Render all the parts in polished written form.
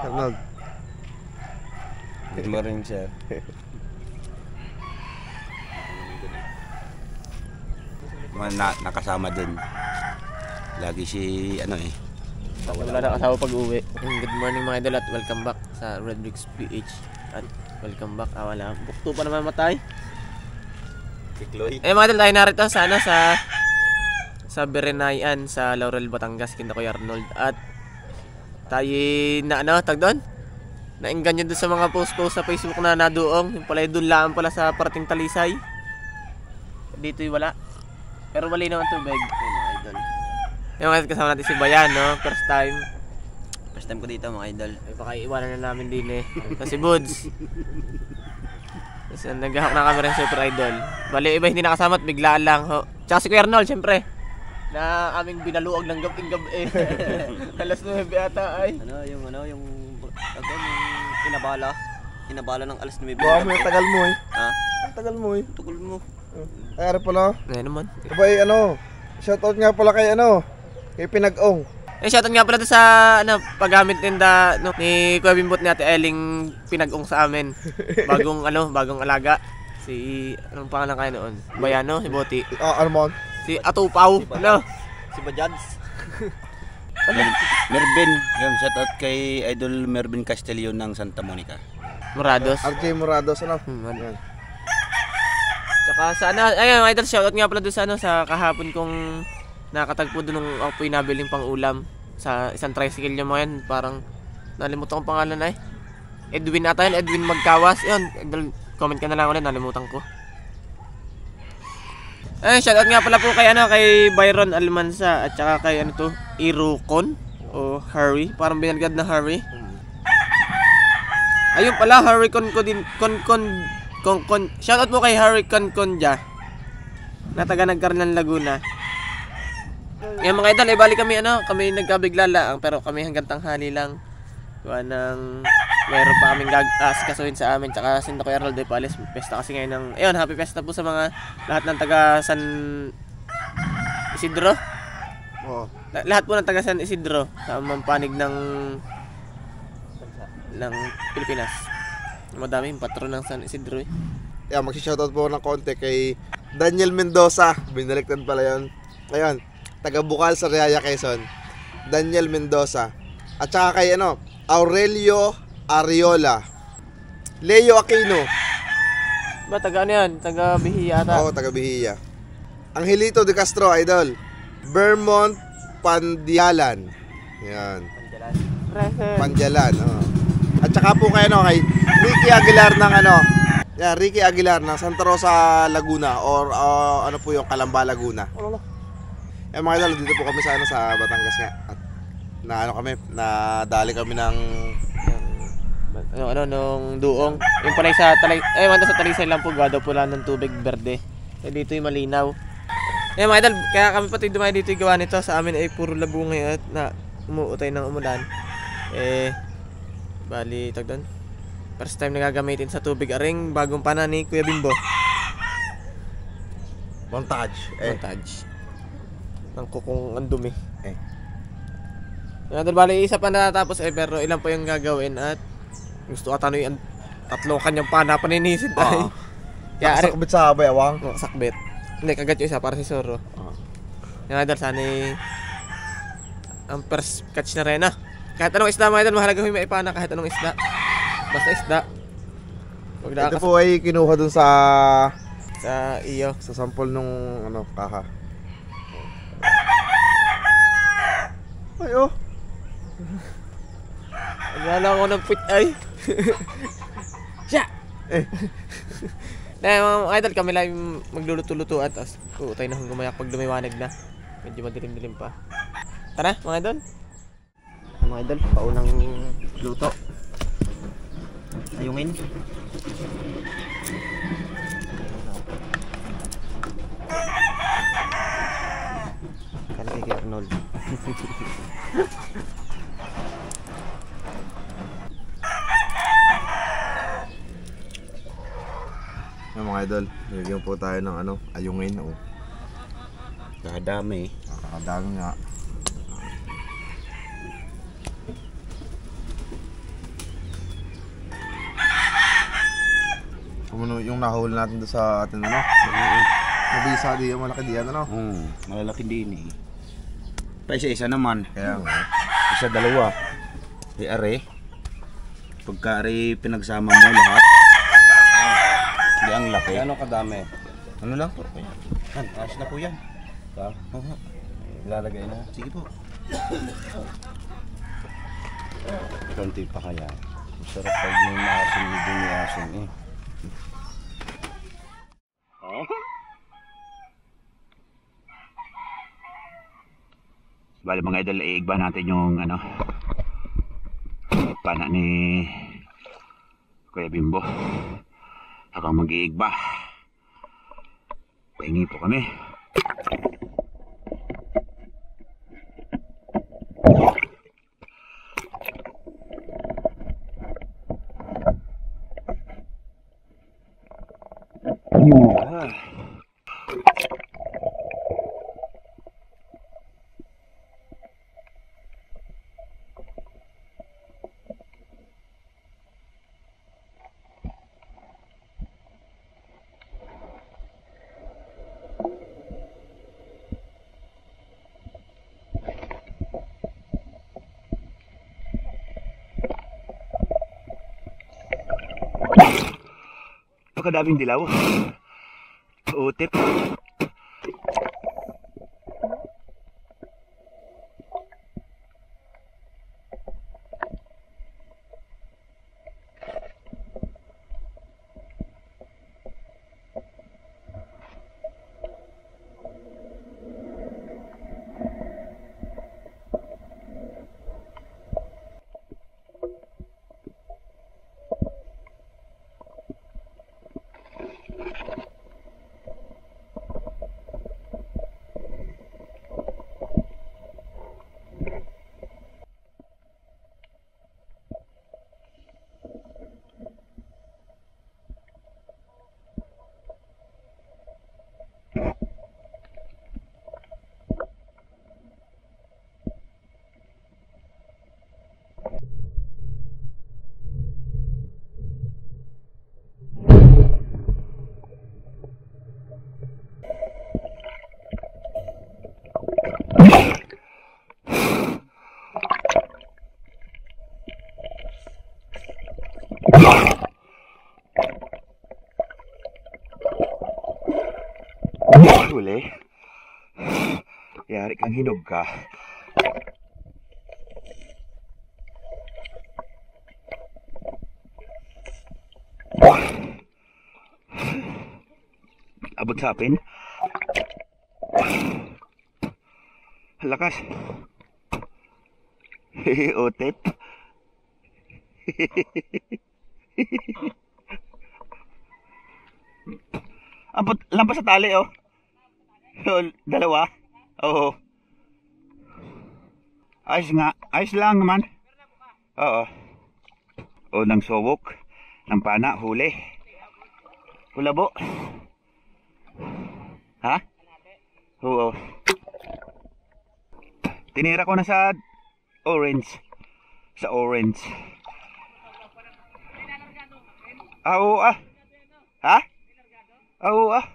Arnold. Good morning, sir. Nakasama dun. Lagi si wala na kasama pag-uwi. Good morning mga idol at welcome back sa Red Bricks PH. At welcome back. Wala. Bukto pa naman matay. Tikloy. Mga idol, tayo narito sana sa Berenayan sa Laurel, Batangas. Kinda ko Arnold. At tayo na tag doon? Nainggan nyo doon sa mga post sa Facebook na naduong. Yung pala doon lang pala sa parating Talisay. Dito wala. Pero mali naman tubig. Mga idol. Yung mga kasama natin si Bayan, no? First time ko dito mga idol. Ay baka iwanan na namin din eh. Kasi Buds. Kasi naghahak na kami rin super idol. Bali iba hindi nakasama at biglaan lang ho. Tsaka si Kuya Arnold syempre. Na aming binaluag ng gab eh. Alas 9 ata ay. Yung Pinabala ng alas 9. Bawa mo yung tagal mo eh. Ha? Tagal mo eh. Tukol mo. Kaya pala. Ngayon naman. Abay shoutout nga pala kay kay Pinag-ong. Shoutout nga pala sa paggamit tinda ni Kuya Bimbot ni Ate Eling Pinag-ong sa amin. Bagong alaga. Si anong pangalan kaya noon? Bayano, si Boti. Ano mo? Si Atupaw. Si Bajads. Mervin. Yung shoutout kay Idol Mervin Castillo ng Santa Monica. Morados. RJ Morados Yan. Tsaka sa ayun mga idol, shoutout nga pala doon sa kahapon kong nakatagpo doon nung ako po'y nabiling pang ulam sa isang tricycle niya mga yan. Parang nalimutan kong pangalan ay Edwin ata yun, Edwin Magkawas. Yun, idol, comment ka na lang ulit, nalimutan ko. Shoutout nga pala po kay kay Byron Almansa at saka kay Irukon o Harry, parang binalgad na Harry. Ayun pala, Harry Con shoutout po kay Harry Conconja na taga Nagcarlan, Laguna. Yung mga idol, bali kami kami nagkabigla lang pero kami hanggang tanghali lang. Kuha ng meron pa kaming asikasuhin sa amin tsaka sinto ko Arnold de Pales. Pesta kasi ngayon happy pesta po sa mga lahat ng taga San Isidro. Lahat po ng taga San Isidro sa mampanig ng Pilipinas. Madaming patron ng San Isidro eh. Magsi-shoutout po ng konti kay Daniel Mendoza. Binaliktad pala yun. Ngayon, taga Bukal sa Riaya, Quezon. Daniel Mendoza. At saka kay Aurelio Ariola. Leo Aquino. Ba taga yan? Taga Bihiya ata. Oo, taga Bihiya. Angelito de Castro, idol. Vermont Pandialan. Yan. Pandialan, At saka po kay Ricky Aguilar ng Ricky Aguilar ng Santa Rosa, Laguna or ano po yung Calamba, Laguna. Mga idol, dito po kami sa Batangas nga. At nadali kami ng nung duong. Yung pala sa Talisay lang po gawa daw pula ng tubig berde. Dito yung malinaw. Mga idol, kaya kami pati dumayo dito yung gawa nito. Sa amin ay puro labungay at umuutay ng umulan. Bali, doon. First time nagagamitin sa tubig aring bagong pana ni Kuya Bimbo. montage. Ng kukong ang dumi. Bali, isa pa natatapos pero ilan pa yung gagawin at gusto ka tanong yung tatlong kanyang pana paninisid ay. Kaya sakbit sa bayawang. Sakbit. Hindi, kagat yung isa para si Soro. Yung idol, sana ang first catch na rin Kahit anong isda mga idol, mahalaga may maipana kahit anong isda. Basta isda. Ito po ay kinuha dun sa iyo. Sa sample nung kaha. Ay Wala ko ng put ay. Siya! Mga idol, kami lang magluluto-luto at tayo na hanggang gumayak pag lumiwanag na. Medyo madilim-dilim pa. Tara mga idol. Mga idol, paunang luto. Ayungin. Kalaki kay Arnold. Mga idol, nilagyan po tayo ng ayungin. Nakadami. Nakakadami nga. Yung nahuli natin doon sa atin, ano? Nabisa di yung malaki diyan, ano? Malalaki din eh. Pa isa-isa naman. Kaya nga. Isa dalawa. Are. Pagka pinagsama mo lahat. Hindi ang laki. Ano kadami? Ano lang po? Yan, ayos na po yan. Ha? Oo. Ilalagay na. Sige po. Konti pa kaya. Masarap pag yung maasin medyo may asin eh. Bale mga idol, iigba natin yung ano, pana ni Kuya Bimbo. Habang mag-iigba, pahingi po kami. Pagkadaming dilaw. Utip. Huli. Yari kang hinog ka. Abot sa akin. Lakas. Otep. Abot, lampas sa tali oh. Dalawa. Oo. Ayos nga. Ayos lang naman. Oo. O ng sowok. Ng pana. Huli. Kulabo. Ha? Oo. Tinira ko na sa orange. Sa orange. Oo ah. Ha? Oo ah.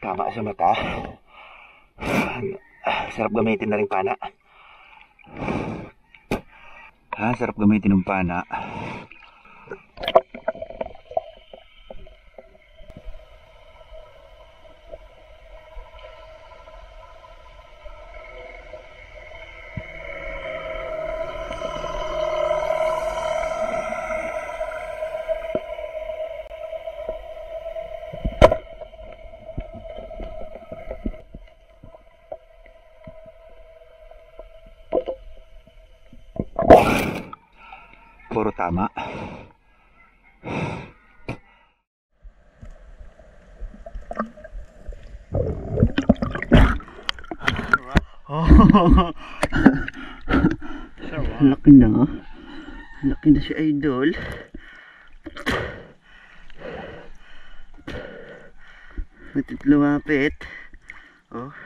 Tama sa mata. Sarap gamitin na rin pana. Sarap gamitin ng pana. Puro tama. Laki na. Laki na si Idol. Lumapit. Oh.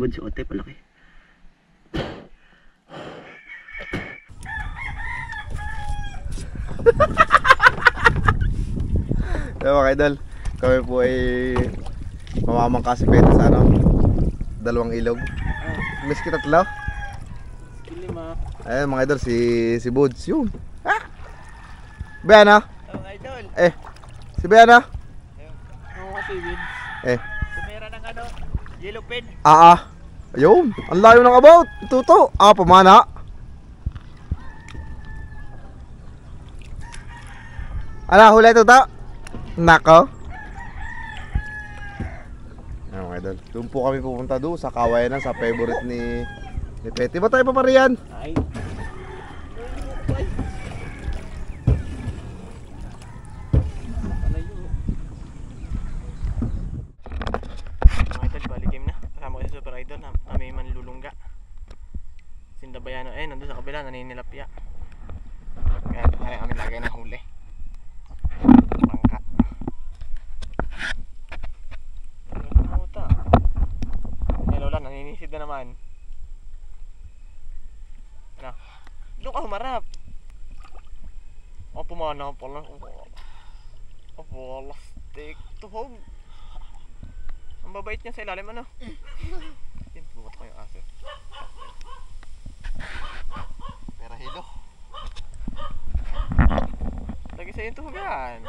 Si Ote palaki. Mga idol, kami po ay mamamangkasipit sa ano, 2 ilog. Miss kita tatlo. Ayun mga idol, si Buds yun. Beana? Idol. Si Beana? Oo kasi Buds. Sumera ng ano, yellow pen. Ayun, ang layo ng about. Ituto. Pamana. Huli ito ta. Nako. Ayun mga idol, doon po kami pupunta doon sa kawayan sa favorite ni Petty. Ba tayo paparian? Ay. Kami manlulungga. Sindabayano nandun sa kabila naninilapya. Kaya kami lagay ng huli. Bangka. Puta. Lola naninisid na naman. Doon ka humarap. Pumana pala. Plastic to home. Ang babait niya sa ilalim ano. Bumat ko yung aso. Pera hilo. Lagi sa yung tuhugan.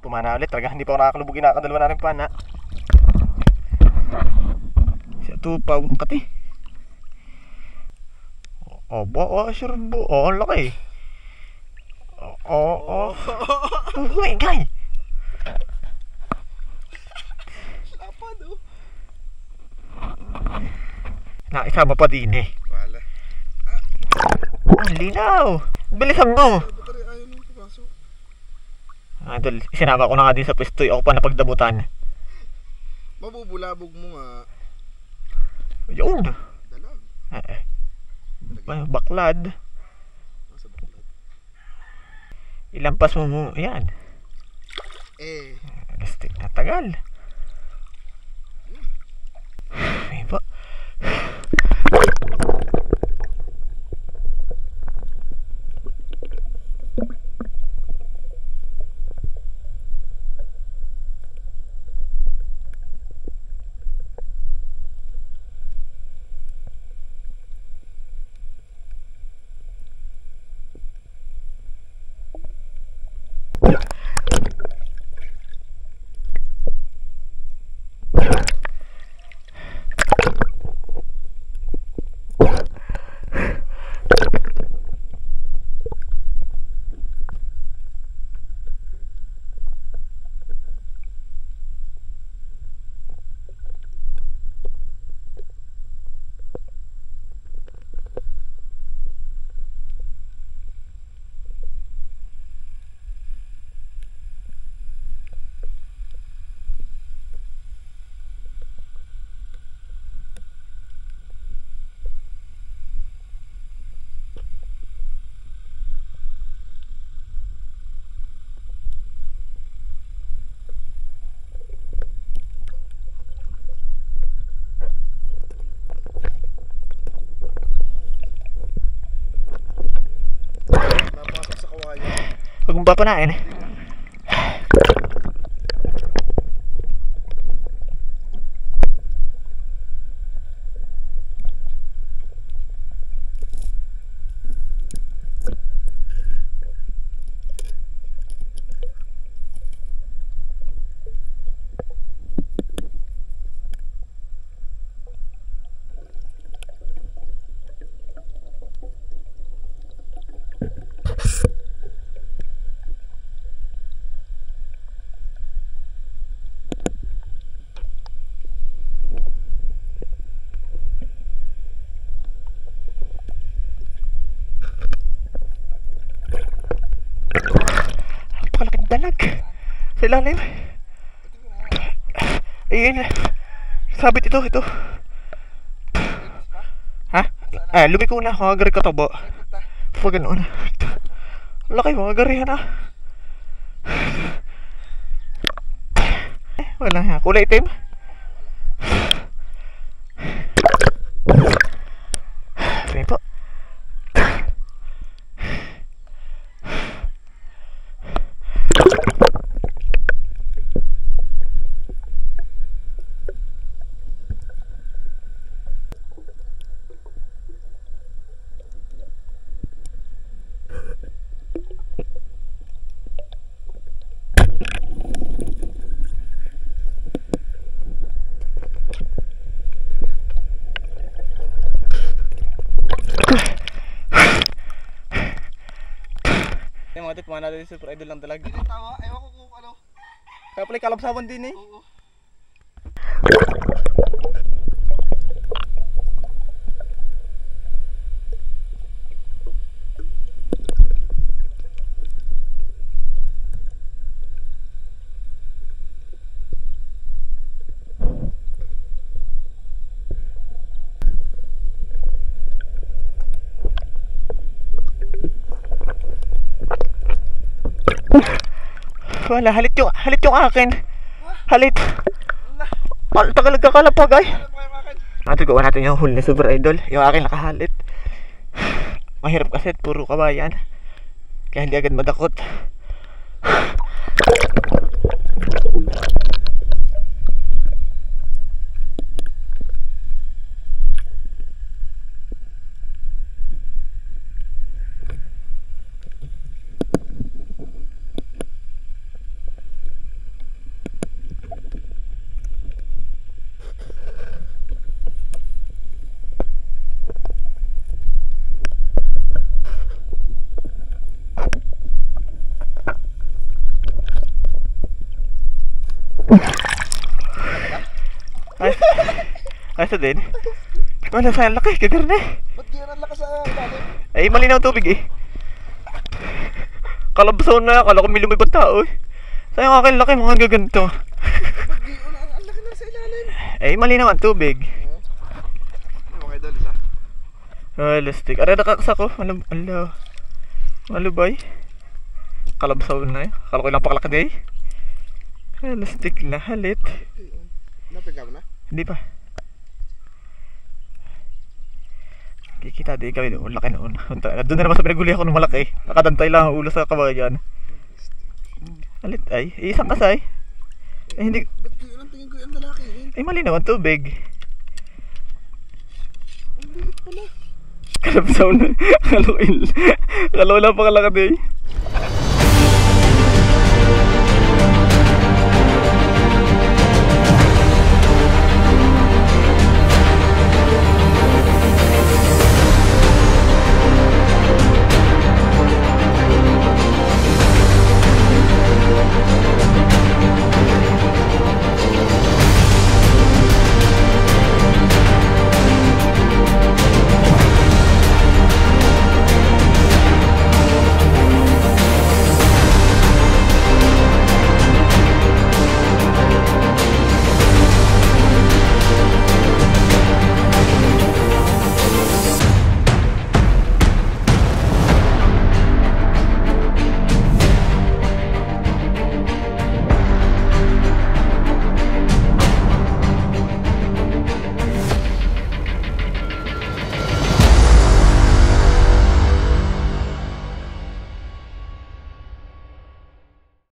Pumana ulit. Talaga hindi pa ako nakakalubugin nakakadalawa na rin pana. Siya tupaw. Pati. Sure bo. Ang laki. Tuhugan guys. Nakisama pa din eh. Wala. Ang linaw. Bilisan mo. Idol, sinama ko na nga din sa pwesto. Ako pa napagdabutan. Mabubulabog mo nga. Yun. Dalag. Baklad. Ilampas mo. Ayan. Gastik na tagal. May ba? tumba pa na eh. Napakalaking dalag sa ilalim. Ayun, sabit ito. Ha? Lumiko na ako, agari kataba. Pag ganoon. Laki mo, agarihan na. Wala nga, kulay itim. Ayun po. Yung mga tikman natin super idol lang talaga. Hindi tawa, ewan ko kung ano. Kaya pala kalabsaban din eh. Oo. Wala, halit yung akin. Halit. Al tagal nagkakalapag ay. Natin gawa natin yung huli ni super idol. Yung akin nakahalit. Mahirap kasi puro kabayan. Kaya hindi agad madakot. Ay, sa din. Wala sa laki, kagar na. Ba't di yan ang lakas sa ilalim? Ay, malinaw tubig eh. Kalabsaw na, akala ko may lumibad tao eh. Sayang akin laki, mga gaganto. Ba't di yan ang laki na sa ilalim? Ay, malinaw ang tubig. Ano mga idol isa? Lastik. Aray, nakakasa ko. Malubay. Kalabsaw na eh. Akala ko ilang pakalaki na eh. Lastik na, halit. Napiga mo na? Hindi pa. Kikita di kami doon, laki noon. Doon na naman sa pinaghuli ako ng malaki. Nakadantay lang ang ulo sa kabayan. Alit ay, isang kasay. Eh hindi. Ba't di yun ang tingin ko yung lalaki eh? Ay malinaw ang tubig. Ang liit pala. Kalabsaw na. Kalo lang pa kalaki